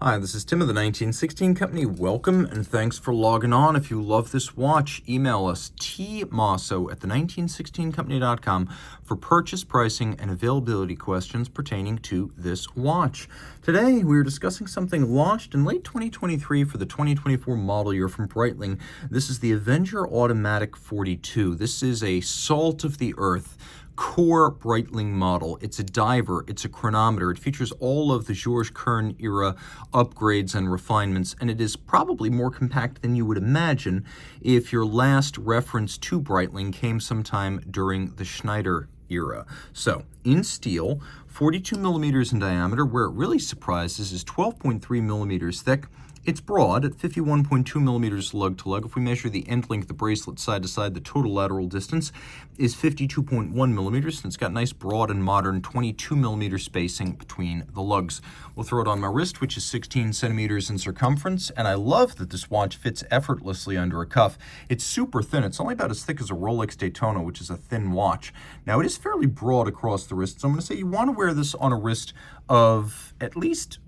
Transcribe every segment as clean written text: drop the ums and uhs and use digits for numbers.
Hi, this is Tim of the 1916 Company. Welcome and thanks for logging on. If you love this watch, email us tmosso@the1916company.com for purchase, pricing, and availability questions pertaining to this watch. Today, we are discussing something launched in late 2023 for the 2024 model year from Breitling. This is the Avenger Automatic 42. This is a salt of the earth core Breitling model. It's a diver, it's a chronometer. It features all of the Georges Kern era upgrades and refinements, and it is probably more compact than you would imagine if your last reference to Breitling came sometime during the Schneider era. So, in steel, 42 millimeters in diameter. Where it really surprises is 12.3 millimeters thick. It's broad at 51.2 millimeters lug-to-lug. If we measure the end length of the bracelet side to side, the total lateral distance is 52.1 millimeters, and it's got nice broad and modern 22 millimeter spacing between the lugs. We'll throw it on my wrist, which is 16 centimeters in circumference, and I love that this watch fits effortlessly under a cuff. It's super thin. It's only about as thick as a Rolex Daytona, which is a thin watch. Now, it is fairly broad across the wrist, so I'm going to say you want to wear this on a wrist of at least,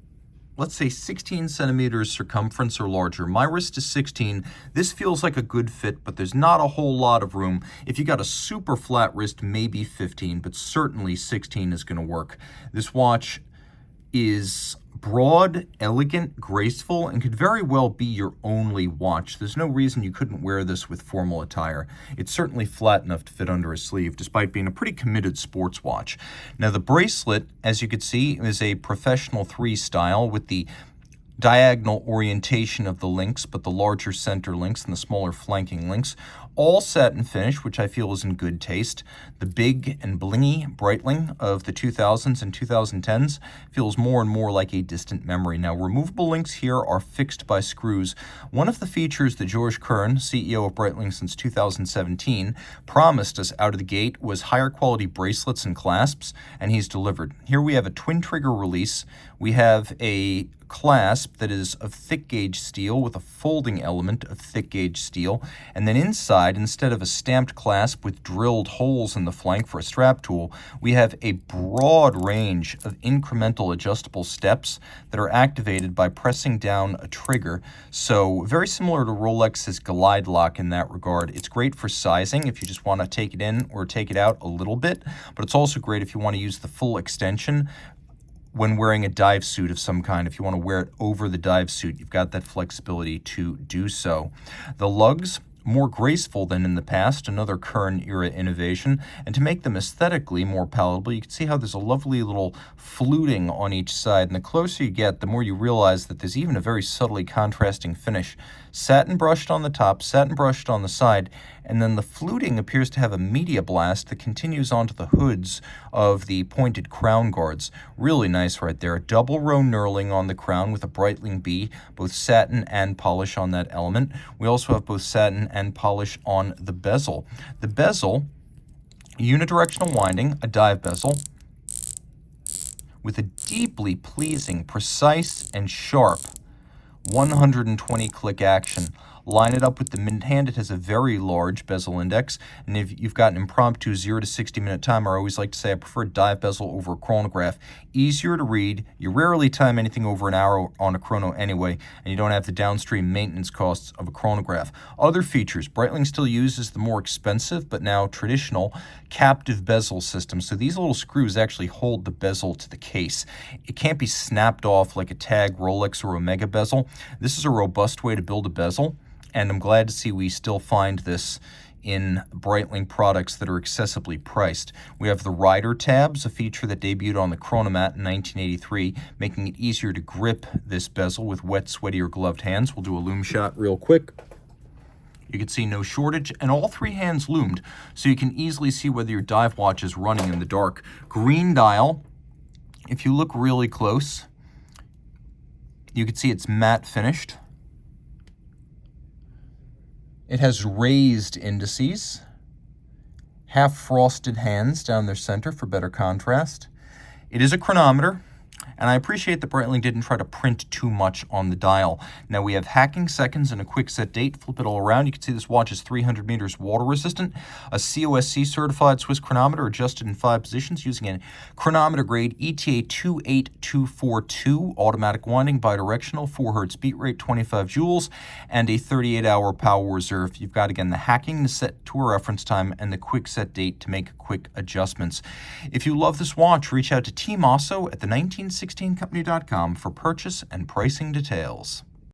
let's say, 16 centimeters circumference or larger. My wrist is 16. This feels like a good fit, but there's not a whole lot of room. If you got a super flat wrist, maybe 15, but certainly 16 is going to work. This watch is broad, elegant, graceful, and could very well be your only watch. There's no reason you couldn't wear this with formal attire. It's certainly flat enough to fit under a sleeve, despite being a pretty committed sports watch. Now, the bracelet, as you can see, is a professional 3 style with the diagonal orientation of the links, but the larger center links and the smaller flanking links. All satin finish, which I feel is in good taste. The big and blingy Breitling of the 2000s and 2010s feels more and more like a distant memory. Now, removable links here are fixed by screws. One of the features that Georges Kern, CEO of Breitling since 2017, promised us out of the gate was higher quality bracelets and clasps, and he's delivered. Here we have a twin trigger release. We have a clasp that is of thick gauge steel with a folding element of thick gauge steel, and then inside, instead of a stamped clasp with drilled holes in the flank for a strap tool, we have a broad range of incremental adjustable steps that are activated by pressing down a trigger. So very similar to Rolex's Glide Lock in that regard. It's great for sizing if you just want to take it in or take it out a little bit, but it's also great if you want to use the full extension when wearing a dive suit of some kind. If you want to wear it over the dive suit, you've got that flexibility to do so. The lugs, more graceful than in the past, another Kern era innovation, and to make them aesthetically more palatable, you can see how there's a lovely little fluting on each side, and the closer you get, the more you realize that there's even a very subtly contrasting finish. Satin brushed on the top, satin brushed on the side, and then the fluting appears to have a media blast that continues onto the hoods of the pointed crown guards. Really nice right there. A double row knurling on the crown with a Breitling B, both satin and polish on that element. We also have both satin and polish on the bezel. The bezel, unidirectional winding, a dive bezel, with a deeply pleasing, precise, and sharp 120 click action. Line it up with the mid hand. It has a very large bezel index, and if you've got an impromptu 0 to 60 minute timer, I always like to say I prefer dive bezel over a chronograph. Easier to read. You rarely time anything over an hour on a chrono anyway, and you don't have the downstream maintenance costs of a chronograph. Other features, Breitling still uses the more expensive but now traditional captive bezel system. So these little screws actually hold the bezel to the case. It can't be snapped off like a Tag, Rolex, or Omega bezel. This is a robust way to build a bezel, and I'm glad to see we still find this in Breitling products that are accessibly priced. We have the rider tabs, a feature that debuted on the Chronomat in 1983, making it easier to grip this bezel with wet, sweaty, or gloved hands. We'll do a loom shot real quick. You can see no shortage, and all 3 hands loomed, so you can easily see whether your dive watch is running in the dark. Green dial. If you look really close, you can see it's matte finished. It has raised indices, half frosted hands down their center for better contrast. It is a chronometer. And I appreciate that Breitling didn't try to print too much on the dial. Now we have hacking seconds and a quick set date. Flip it all around. You can see this watch is 300 meters water resistant. A COSC certified Swiss chronometer adjusted in 5 positions using a chronometer grade ETA 28242, automatic winding, bidirectional, 4 hertz beat rate, 25 joules, and a 38-hour power reserve. You've got, again, the hacking, the set to a reference time, and the quick set date to make quick adjustments. If you love this watch, reach out to Team Mosso at the 1916company.com for purchase and pricing details.